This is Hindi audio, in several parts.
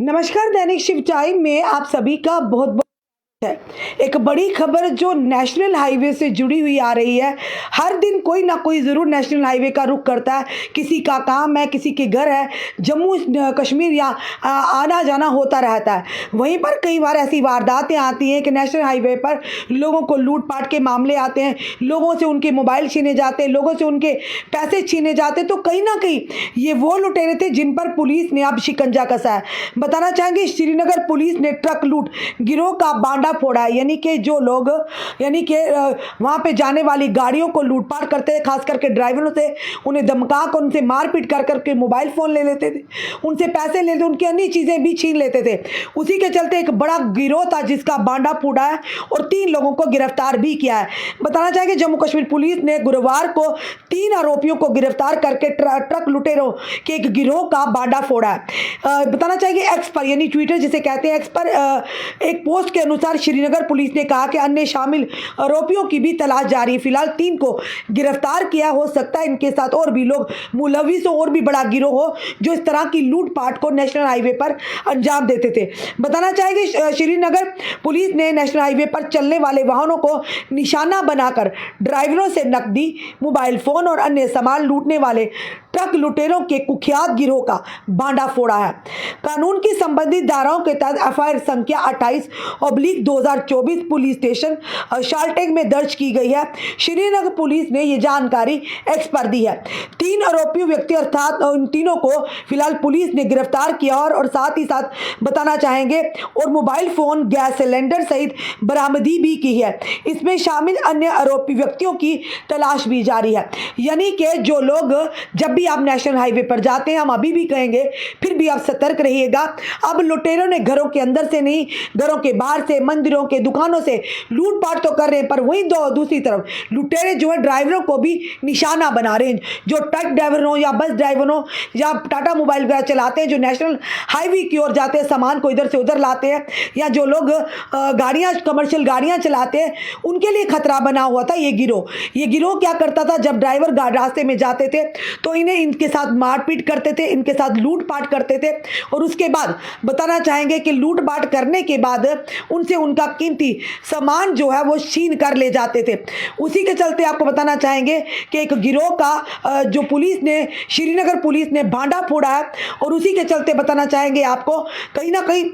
नमस्कार। दैनिक शिव टाइम में आप सभी का बहुत बहुत है। एक बड़ी खबर जो नेशनल हाईवे से जुड़ी हुई आ रही है। हर दिन कोई ना कोई ज़रूर नेशनल हाईवे का रुख करता है। किसी का काम है, किसी के घर है, जम्मू कश्मीर या आना जाना होता रहता है। वहीं पर कई बार ऐसी वारदातें आती हैं कि नेशनल हाईवे पर लोगों को लूटपाट के मामले आते हैं, लोगों से उनके मोबाइल छीने जाते हैं, लोगों से उनके पैसे छीने जाते हैं। तो कहीं ना कहीं ये वो लुटेरे थे जिन पर पुलिस ने अब शिकंजा कसा है। बताना चाहेंगे, श्रीनगर पुलिस ने ट्रक लूट गिरोह का बांडा फोड़ा है। यानी कि जो लोग वहां पे जाने वाली गाड़ियों को लूटपाट करते हैं, खास करके ड्राइवरों से, उन्हें धमका कर उनसे मारपीट कर करके मोबाइल फोन ले लेते थे, उनसे पैसे लेते, उनकी अन्य चीजें भी छीन लेते थे। उसी के चलते एक बड़ा गिरोह था जिसका बांडा फूटा है और 3 लोगों को गिरफ्तार भी किया है। बताना चाहेंगे, जम्मू कश्मीर पुलिस ने गुरुवार को 3 आरोपियों को गिरफ्तार करके ट्रक लुटेरों के एक गिरोह का बांडा फोड़ा है। बताना चाहेंगे, एक्स पर यानी ट्विटर जिसे कहते हैं, एक्स पर एक पोस्ट के अनुसार श्रीनगर पुलिस ने कहा कि अन्य शामिल आरोपियों की भी तलाश जारी है। फिलहाल 3 को गिरफ्तार किया। हो सकता है इनके साथ और भी लोग मुलविस हो और भी बड़ा गिरोह हो जो इस तरह की लूटपाट को नेशनल हाईवे पर अंजाम देते थे। बताना चाहेंगे, श्रीनगर पुलिस ने नेशनल हाईवे पर चलने वाले वाहनों को निशाना बनाकर ड्राइवरों से नकदी, मोबाइल फोन और अन्य सामान लूटने वाले ट्रक लुटेरों के कुख्यात गिरोह का बांडा फोड़ा है। कानून की संबंधित धाराओं के तहत एफआईआर संख्या 28/2024 पुलिस स्टेशन शालटेग में दर्ज की गई है। श्रीनगर पुलिस ने यह जानकारी एक्स पर दी है। 3 आरोपी व्यक्ति अर्थात उन तीनों को फिलहाल पुलिस ने गिरफ्तार किया और साथ ही साथ बताना चाहेंगे और मोबाइल फोन, गैस सिलेंडर सहित बरामदी भी की है। इसमें शामिल अन्य आरोपी व्यक्तियों की तलाश भी जारी है। यानी कि जो लोग, जब भी आप नेशनल हाईवे पर जाते हैं, हम अभी भी कहेंगे, फिर भी आप सतर्क रहिएगा। अब लुटेरों ने घरों के अंदर से नहीं, घरों के बाहर से, मंदिरों के दुकानों से लूटपाट तो कर रहे हैं, पर वहीं दूसरी तरफ लुटेरे जो है ड्राइवरों को भी निशाना बना रहे हैं। जो ट्रक ड्राइवर हो या बस ड्राइवर हो या टाटा मोबाइल वगैरह चलाते हैं, जो नेशनल हाईवे की ओर जाते हैं, सामान को इधर से उधर लाते हैं, या जो लोग गाड़ियां, कमर्शियल गाड़ियां चलाते हैं, उनके लिए खतरा बना हुआ था ये गिरोह क्या करता था, जब ड्राइवर रास्ते में जाते थे तो इनके साथ मारपीट करते थे, इनके साथ लूटपाट करते थे और उसके बाद बताना चाहेंगे कि लूटपाट करने के बाद उनसे उनका कीमती सामान जो है वो छीन कर ले जाते थे। उसी के चलते आपको बताना चाहेंगे कि एक गिरोह का जो पुलिस ने, श्रीनगर पुलिस ने बांडा फोड़ा है और उसी के चलते बताना चाहेंगे आपको कहीं ना कहीं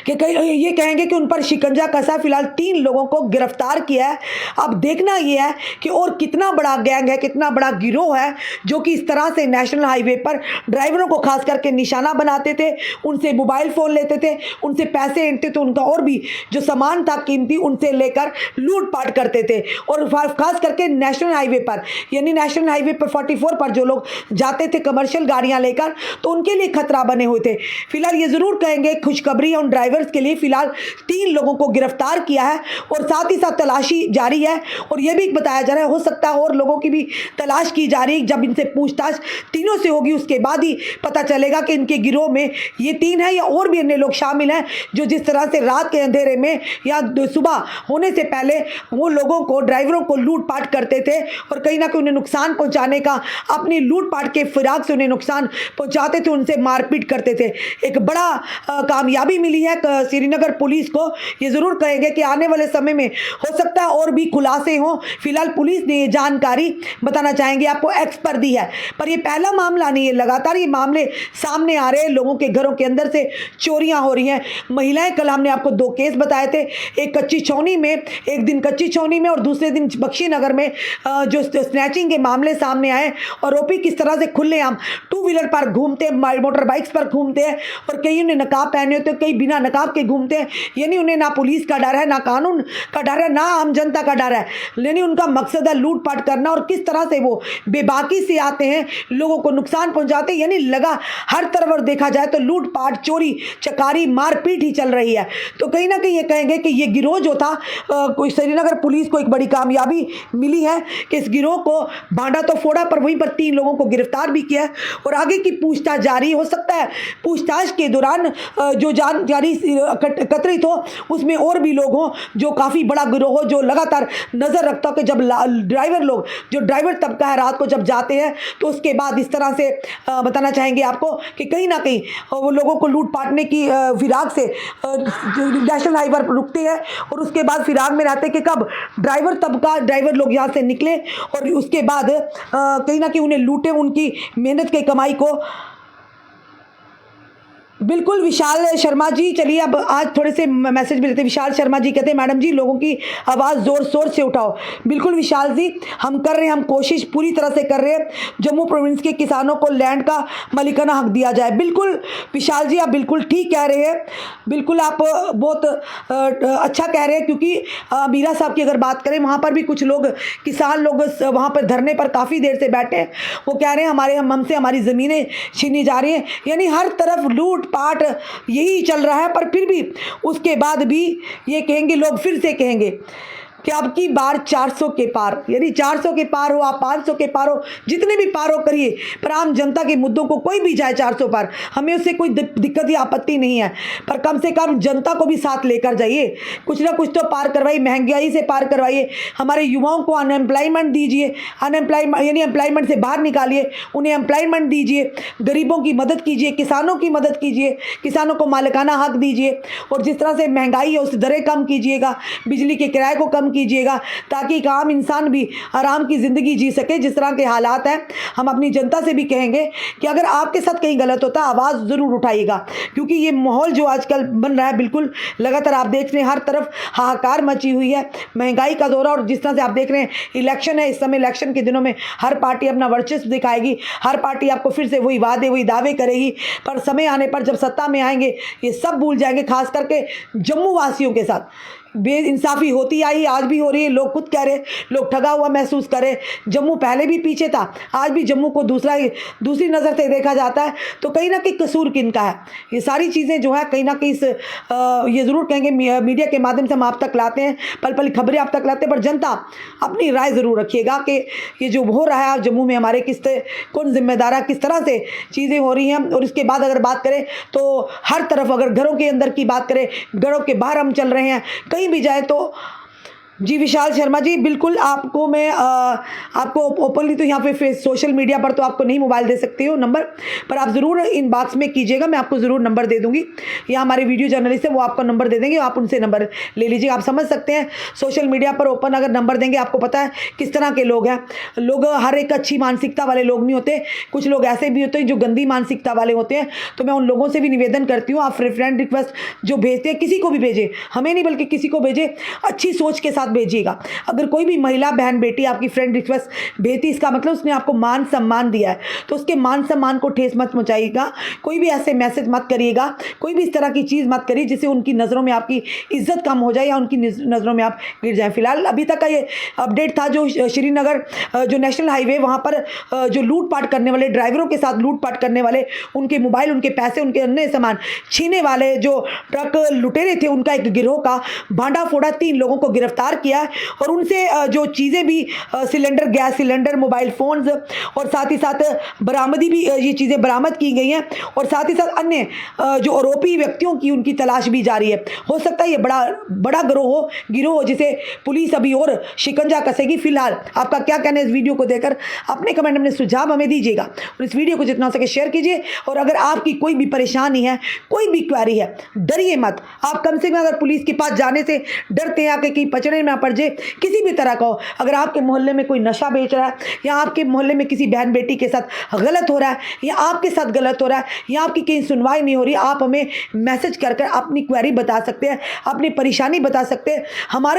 कि ये कहेंगे कि उन पर शिकंजा कसा। फिलहाल 3 लोगों को गिरफ्तार किया है। अब देखना यह है कि और कितना बड़ा गैंग है, कितना बड़ा गिरोह है जो कि इस तरह से नेशनल हाईवे पर ड्राइवरों को खास करके निशाना बनाते थे, उनसे मोबाइल फ़ोन लेते थे, उनसे पैसे ऐंठते थे, उनका और भी जो सामान था कीमती उनसे लेकर लूटपाट करते थे। और खास करके नेशनल हाईवे पर, यानी नेशनल हाईवे पर 44 पर जो लोग जाते थे कमर्शियल गाड़ियाँ लेकर, तो उनके लिए खतरा बने हुए थे। फिलहाल ये ज़रूर कहेंगे, खुशखबरी उन ड्राइवर्स के लिए, फिलहाल 3 लोगों को गिरफ्तार किया है और साथ ही साथ तलाशी जारी है। और यह भी बताया जा रहा है, हो सकता है और लोगों की भी तलाश की जा रही है। जब इनसे पूछताछ तीनों से होगी उसके बाद ही पता चलेगा कि इनके गिरोह में ये 3 है या और भी अन्य लोग शामिल हैं जो जिस तरह से रात के अंधेरे में या सुबह होने से पहले वो लोगों को, ड्राइवरों को लूटपाट करते थे और कहीं ना कहीं उन्हें नुकसान पहुंचाने का, अपनी लूटपाट के फिराक से उन्हें नुकसान पहुंचाते थे, उनसे मारपीट करते थे। एक बड़ा कामयाबी मिली है श्रीनगर पुलिस को। ये जरूर कहेंगे कि आने वाले समय में हो सकता है और भी खुलासे हों। फिलहाल पुलिस ने ये जानकारी बताना चाहेंगे आपको एक्स पर दी है, पर ये पहला मामला नहीं है, लगातार ये मामले सामने आ रहे हैं। लोगों के घरों के अंदर से चोरियां हो रही हैं। महिलाएं, कल हमने आपको 2 केस बताए थे, एक कच्ची छौनी में, एक दिन कच्ची छौनी में और दूसरे दिन बख्शीनगर में जो स्नैचिंग के मामले सामने आए। आरोपी किस तरह से खुलेआम 2 व्हीलर पर घूमते, मोटर बाइक्स पर घूमते हैं और कई ने नकाब पहने होते, कई बिना नकाब के घूमते हैं। यानी उन्हें ना पुलिस का डर है, ना कानून का डर है, ना आम जनता का डर है, लेकिन उनका मकसद है लूटपाट करना। और किस तरह से वो बेबाकी से आते हैं, लोगों को नुकसान पहुंचाते हैं। यानी लगा हर तरफ देखा जाए तो लूटपाट, चोरी चकारी, मारपीट ही चल रही है। तो कहीं ना कहीं ये कहेंगे कि ये गिरोह जो था, कोई श्रीनगर पुलिस को एक बड़ी कामयाबी मिली है कि इस गिरोह को बांडा तो फोड़ा, पर वहीं पर 3 लोगों को गिरफ्तार भी किया और आगे की पूछताछ जारी। हो सकता है पूछताछ के दौरान जो जानकारी एकत्रित हो, उसमें और भी लोग हों, जो काफ़ी बड़ा गिरोह हो, जो लगातार नज़र रखता हो कि जब ड्राइवर तबका है रात को जब जाते हैं तो उसके बाद इस तरह से बताना चाहेंगे आपको कि कहीं ना कहीं वो लोगों को लूट पाटने की फिराक से नेशनल हाईवे पर रुकते हैं और उसके बाद फिराक में रहते हैं कि कब ड्राइवर लोग यहाँ से निकले और उसके बाद कहीं ना कहीं उन्हें लूटे, उनकी मेहनत की कमाई को। बिल्कुल विशाल शर्मा जी, चलिए अब आज थोड़े से मैसेज मिलते हैं। विशाल शर्मा जी कहते हैं मैडम जी लोगों की आवाज़ ज़ोर शोर से उठाओ। बिल्कुल विशाल जी, हम कर रहे हैं, हम कोशिश पूरी तरह से कर रहे हैं जम्मू प्रोविंस के किसानों को लैंड का मालिकाना हक दिया जाए। बिल्कुल विशाल जी, आप बिल्कुल ठीक कह रहे हैं, बिल्कुल आप बहुत अच्छा कह रहे हैं, क्योंकि मीरा साहब की अगर बात करें वहाँ पर भी कुछ लोग किसान लोग वहाँ पर धरने पर काफ़ी देर से बैठे हैं। वो कह रहे हैं हमसे हमारी ज़मीनें छीनी जा रही हैं, यानी हर तरफ लूट पाट यही चल रहा है। पर फिर भी उसके बाद भी ये कहेंगे लोग, फिर से कहेंगे कि अब की बार 400 के पार, यानी 400 के पार हो, आप 500 के पार हो, जितने भी पार हो करिए, पर आम जनता के मुद्दों को कोई भी जाए 400 पार, हमें उससे कोई दिक्कत या आपत्ति नहीं है, पर कम से कम जनता को भी साथ लेकर जाइए, कुछ ना कुछ तो पार करवाइए, महंगाई से पार करवाइए, हमारे युवाओं को अनएम्प्लॉयमेंट दीजिए, यानी एम्प्लॉयमेंट से बाहर निकालिए, उन्हें एम्प्लॉयमेंट दीजिए, गरीबों की मदद कीजिए, किसानों की मदद कीजिए, किसानों को मालिकाना हक दीजिए, और जिस तरह से महंगाई है उस दरें कम कीजिएगा, बिजली के किराए को कम कीजिएगा, ताकि एक आम इंसान भी आराम की ज़िंदगी जी सके। जिस तरह के हालात हैं, हम अपनी जनता से भी कहेंगे कि अगर आपके साथ कहीं गलत होता है आवाज़ ज़रूर उठाइएगा, क्योंकि ये माहौल जो आजकल बन रहा है, बिल्कुल लगातार आप देख रहे हैं हर तरफ हाहाकार मची हुई है, महंगाई का दौर, और जिस तरह से आप देख रहे हैं इलेक्शन है, इस समय इलेक्शन के दिनों में हर पार्टी अपना वर्चस्व दिखाएगी, हर पार्टी आपको फिर से वही वादे वही दावे करेगी, पर समय आने पर जब सत्ता में आएंगे ये सब भूल जाएंगे। खास करके जम्मू वासियों के साथ बेइंसाफ़ी होती आई, आज भी हो रही है, लोग खुद कह रहे, लोग ठगा हुआ महसूस कर रहे। जम्मू पहले भी पीछे था, आज भी जम्मू को दूसरी नज़र से देखा जाता है, तो कहीं ना कहीं कसूर किनका है? ये सारी चीज़ें जो है कहीं ना कहीं ये ज़रूर कहेंगे, मीडिया के माध्यम से हम आप तक लाते हैं, पल पल खबरें आप तक लाते हैं, पर जनता अपनी राय ज़रूर रखिएगा कि ये जो हो रहा है जम्मू में हमारे कौन जिम्मेदार है, किस तरह से चीज़ें हो रही हैं। और इसके बाद अगर बात करें तो हर तरफ, अगर घरों के अंदर की बात करें, घरों के बाहर हम चल रहे हैं, कहीं भी जाए तो जी विशाल शर्मा जी, बिल्कुल आपको मैं आपको ओपनली तो यहाँ पे सोशल मीडिया पर तो आपको नहीं मोबाइल दे सकती हूँ नंबर, पर आप ज़रूर इनबॉक्स में कीजिएगा, मैं आपको ज़रूर नंबर दे दूँगी, या हमारे वीडियो जर्नलिस्ट है वो आपको नंबर दे देंगे, आप उनसे नंबर ले लीजिएगा। आप समझ सकते हैं सोशल मीडिया पर ओपन अगर नंबर देंगे, आपको पता है किस तरह के लोग हैं, लोग हर एक अच्छी मानसिकता वाले लोग नहीं होते, कुछ लोग ऐसे भी होते हैं जो गंदी मानसिकता वाले होते हैं। तो मैं उन लोगों से भी निवेदन करती हूँ, आप फ्रेंड रिक्वेस्ट जो भेजते हैं किसी को भी भेजें, हमें नहीं बल्कि किसी को भेजें, अच्छी सोच के साथ भेजिएगा। अगर कोई भी महिला बहन बेटी आपकी फ्रेंड रिक्वेस्ट भेजती, इसका मतलब उसने आपको मान सम्मान दिया है, तो उसके मान सम्मान को ठेस मत पहुंचाइएगा, कोई भी ऐसे मैसेज मत करिएगा, कोई भी इस तरह की चीज़ मत करिए जिससे उनकी नज़रों में आपकी इज्जत कम हो जाए या उनकी नज़रों में आप गिर जाए। फिलहाल अभी तक का ये अपडेट था जो श्रीनगर जो नेशनल हाईवे, वहाँ पर जो लूटपाट करने वाले, ड्राइवरों के साथ लूटपाट करने वाले, उनके मोबाइल, उनके पैसे, उनके अन्य सामान छीने वाले जो ट्रक लुटेरे थे, उनका एक गिरोह का भांडा फोड़ा 3 लोगों को गिरफ्तार किया और उनसे जो चीज़ें भी cylinder, gas cylinder, mobile phones और साथ ही साथ बरामदी भी, ये चीज़ें बरामद की गई हैं, और साथ ही साथ अन्य जो आरोपी व्यक्तियों की उनकी तलाश भी जारी है। हो सकता है ये बड़ा गिरोह हो जिसे पुलिस अभी और शिकंजा कसेगी। फिलहाल आपका क्या कहना है इस वीडियो को देखकर? अपने कमेंट में सुझाव हमें दीजिएगा और इस वीडियो को जितना हो सके शेयर कीजिए। और अगर आपकी कोई भी परेशानी है, कोई भी क्वेरी है, डरिए मत। आप कम से कम अगर पुलिस के पास जाने से डरते हैं कि कहीं पचड़े में पड़ जाए, किसी भी तरह का हो, अगर आपके मोहल्ले में कोई नशा बेच रहा है या आपके मोहल्ले में किसी बहन बेटी के साथ गलत हो रहा है या आपके साथ गलत हो रहा है या आपकी कहीं सुनवाई नहीं हो रही, आप हमें मैसेज कर अपनी क्वेरी बता सकते हैं, अपनी परेशानी बता सकते हैं।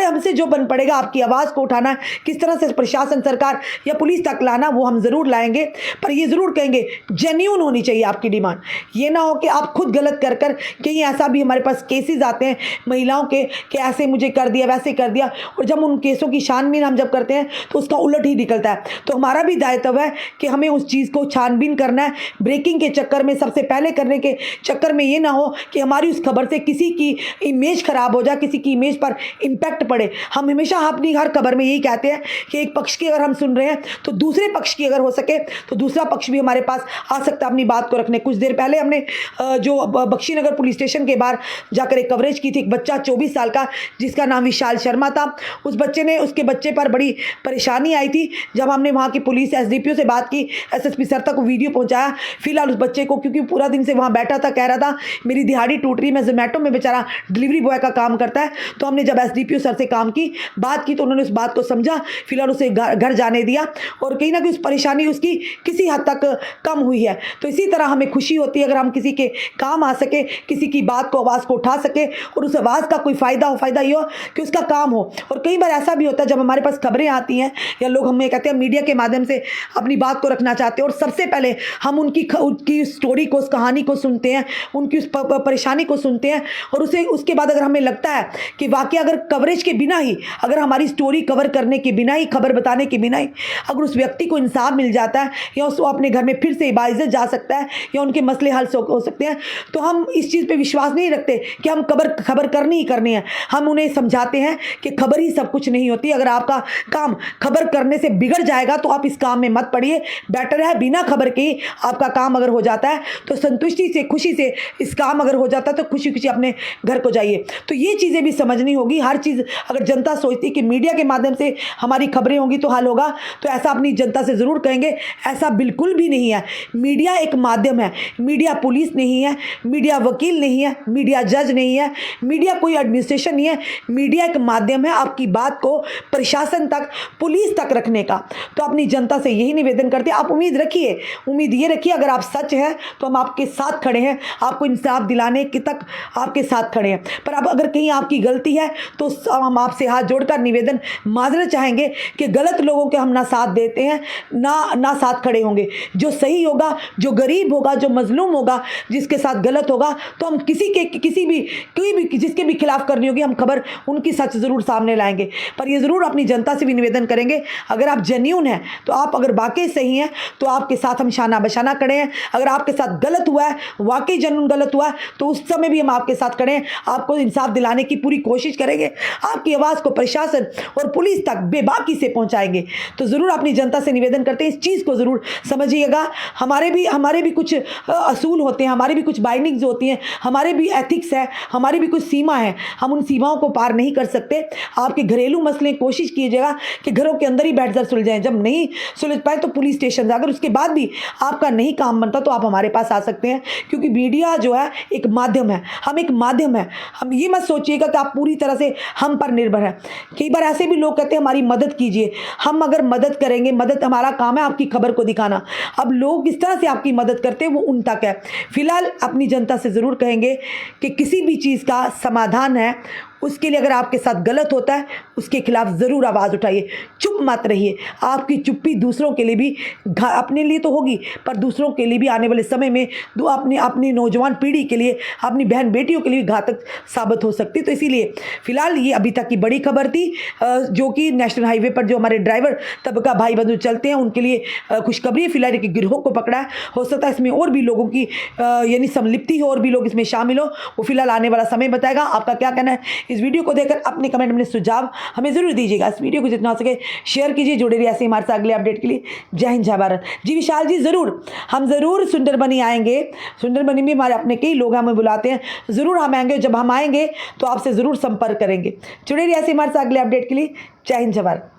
हमसे जो बन पड़ेगा आपकी आवाज़ को उठाना, किस तरह से प्रशासन, सरकार या पुलिस तक लाना, वो हम ज़रूर लाएंगे। पर ये ज़रूर कहेंगे जेन्युइन होनी चाहिए आपकी डिमांड। ये ना हो कि आप खुद गलत कर कहीं ऐसा भी हमारे पास केसेस आते हैं महिलाओं के कि ऐसे मुझे कर दिया, वैसे कर दिया, और जब उन केसों की छानबीन हम जब करते हैं तो उसका उलट ही निकलता है। तो हमारा भी दायित्व है कि हमें उस चीज़ को छानबीन करना है। ब्रेकिंग के चक्कर में, सबसे पहले करने के चक्कर में ये ना हो कि हमारी उस खबर से किसी की इमेज खराब हो जाए, किसी की इमेज पर इम्पैक्ट पड़े। हम हमेशा अपनी हर खबर में यही कहते हैं कि एक पक्ष की अगर हम सुन रहे हैं तो दूसरे पक्ष की अगर हो सके तो दूसरा पक्ष भी हमारे पास आ सकता है अपनी बात को रखने। कुछ देर पहले हमने जो बख्शीनगर पुलिस स्टेशन के बाहर जाकर एक कवरेज की थी। एक बच्चा 24 साल का जिसका नाम विशाल शर्मा था, उस उसके बच्चे पर बड़ी परेशानी आई थी। जब हमने वहाँ की पुलिस एसडीपीओ से बात की, एसएसपी सर तक वीडियो पहुँचाया। फिलहाल उस बच्चे को, क्योंकि पूरा दिन से वहाँ बैठा था, कह रहा था मेरी दिहाड़ी टूट रही, मैं जोमेटो में बेचारा डिलीवरी बॉय का काम करता है। तो हमने जब एसडीपीओ सर से बात की तो उन्होंने उस बात को समझा। फिलहाल उसे घर जाने दिया और कहीं ना कहीं उस परेशानी उसकी किसी हद तक कम हुई है। तो इसी तरह हमें खुशी होती है अगर हम किसी के काम आ सके, किसी की बात को, आवाज़ को उठा सके और उस आवाज़ का कोई फ़ायदा हो। फ़ायदा ये हो कि उसका काम हो। और कई बार ऐसा भी होता है जब हमारे पास खबरें आती हैं या लोग हमें कहते हैं मीडिया के माध्यम से अपनी बात को रखना चाहते हैं और सबसे पहले हम उनकी स्टोरी को, उस कहानी को सुनते हैं, उनकी उस परेशानी को सुनते हैं और उसके बाद अगर हमें लगता है कि वाकई अगर कवरेज के बिना ही, अगर हमारी स्टोरी कवर करने के बिना ही, खबर बताने के बिना ही अगर उस व्यक्ति को इंसाफ मिल जाता है या उसको अपने घर में फिर से इबादत जा सकता है या उनके मसले हल हो सकते हैं, तो हम इस चीज़ पे विश्वास नहीं रखते कि हम खबर करनी ही करनी है। हम उन्हें समझाते हैं कि खबर ही सब कुछ नहीं होती। अगर आपका काम खबर करने से बिगड़ जाएगा तो आप इस काम में मत पड़िए। बेटर है बिना खबर के ही आपका काम अगर हो जाता है तो संतुष्टि से, खुशी से इस काम अगर हो जाता है तो खुशी खुशी अपने घर को जाइए। तो ये चीज़ें भी समझनी होगी। हर चीज़ अगर जनता सोचती कि मीडिया के माध्यम से हमारी खबरें होंगी तो हल होगा, तो ऐसा अपनी जनता से ज़रूर कहेंगे। ऐसा बिल्कुल भी नहीं है। मीडिया एक माध्यम है। मीडिया पुलिस नहीं है, मीडिया वकील नहीं है, मीडिया जज नहीं है, मीडिया कोई एडमिनिस्ट्रेशन नहीं है। मीडिया एक माध्यम है आपकी बात को प्रशासन तक, पुलिस तक रखने का। तो अपनी जनता से यही निवेदन करते हैं, आप उम्मीद रखिए, उम्मीद ये रखिए अगर आप सच हैं तो हम आपके साथ खड़े हैं, आपको इंसाफ दिलाने के तक आपके साथ खड़े हैं। पर अब अगर कहीं आपकी गलती है तो हम आपसे हाथ जोड़कर निवेदन माजरत चाहेंगे कि गलत लोगों के हम ना साथ देते हैं, ना साथ खड़े होंगे। जो सही होगा, जो गरीब होगा, जो मजलूम होगा, जिसके साथ गलत होगा, तो हम कोई भी जिसके भी खिलाफ करनी होगी, हम खबर उनकी सच ज़रूर सामने लाएंगे। पर ये ज़रूर अपनी जनता से भी निवेदन करेंगे, अगर आप जेन्युइन हैं तो आप, अगर वाकई सही हैं तो आपके साथ हम शाना बशाना खड़े हैं। अगर आपके साथ गलत हुआ है, वाकई जेन्युइन गलत हुआ है, तो उस समय भी हम आपके साथ खड़े हैं, आपको इंसाफ दिलाने की पूरी कोशिश करेंगे। आपकी आवाज़ को प्रशासन और पुलिस तक बेबाकी से पहुंचाएंगे। तो ज़रूर अपनी जनता से निवेदन करते हैं, इस चीज़ को ज़रूर समझिएगा। हमारे भी कुछ असूल होते हैं, हमारी भी कुछ बाइंडिंग्स होती हैं, हमारे भी एथिक्स है, हमारी भी कुछ सीमा है। हम उन सीमाओं को पार नहीं कर सकते। आपके घरेलू मसले कोशिश कीजिएगा कि घरों के अंदर ही बैठकर सुलझाएं। जब नहीं सुलझ पाए तो पुलिस स्टेशन जाकर, उसके बाद भी आपका नहीं काम बनता तो आप हमारे पास आ सकते हैं। क्योंकि मीडिया जो है एक माध्यम है, हम एक माध्यम है। हम ये मत सोचिएगा कि आप पूरी तरह से हम पर निर्भर हैं। कई बार ऐसे भी लोग कहते हैं हमारी मदद कीजिए। हम अगर मदद करेंगे, मदद हमारा काम है आपकी खबर को दिखाना। अब लोग किस तरह से आपकी मदद करते हैं वो उन तक है। फिलहाल अपनी जनता से ज़रूर कहेंगे कि किसी भी चीज़ का समाधान है, उसके लिए अगर आपके साथ गलत होता है उसके खिलाफ ज़रूर आवाज़ उठाइए, चुप मत रहिए। आपकी चुप्पी दूसरों के लिए भी, अपने लिए तो होगी पर दूसरों के लिए भी आने वाले समय में अपनी नौजवान पीढ़ी के लिए, अपनी बहन बेटियों के लिए घातक साबित हो सकती है। तो इसीलिए फ़िलहाल ये अभी तक की बड़ी खबर थी, जो कि नेशनल हाईवे पर जो हमारे ड्राइवर तबका भाई बंधु चलते हैं उनके लिए खुशखबरी है। फिलहाल एक गिरोह को पकड़ा है, हो सकता है इसमें और भी लोगों की यानी संलिप्ति हो और भी लोग इसमें शामिल हो, वो फिलहाल आने वाला समय बताएगा। आपका क्या कहना है इस वीडियो को देखकर? अपने कमेंट में सुझाव हमें जरूर दीजिएगा। इस वीडियो को जितना हो सके शेयर कीजिए। जुड़े रहिए ऐसे हमारे साथ अगले अपडेट के लिए। जय हिंद, जय भारत। जी विशाल जी, हम ज़रूर सुंदरबनी आएंगे। सुंदरबनी में हमारे अपने कई लोग हमें बुलाते हैं, ज़रूर हम आएंगे। जब हम आएंगे तो आपसे ज़रूर संपर्क करेंगे। जुड़े रहिए ऐसे हमारे साथ अगले अपडेट के लिए। जय हिंद, जय भारत।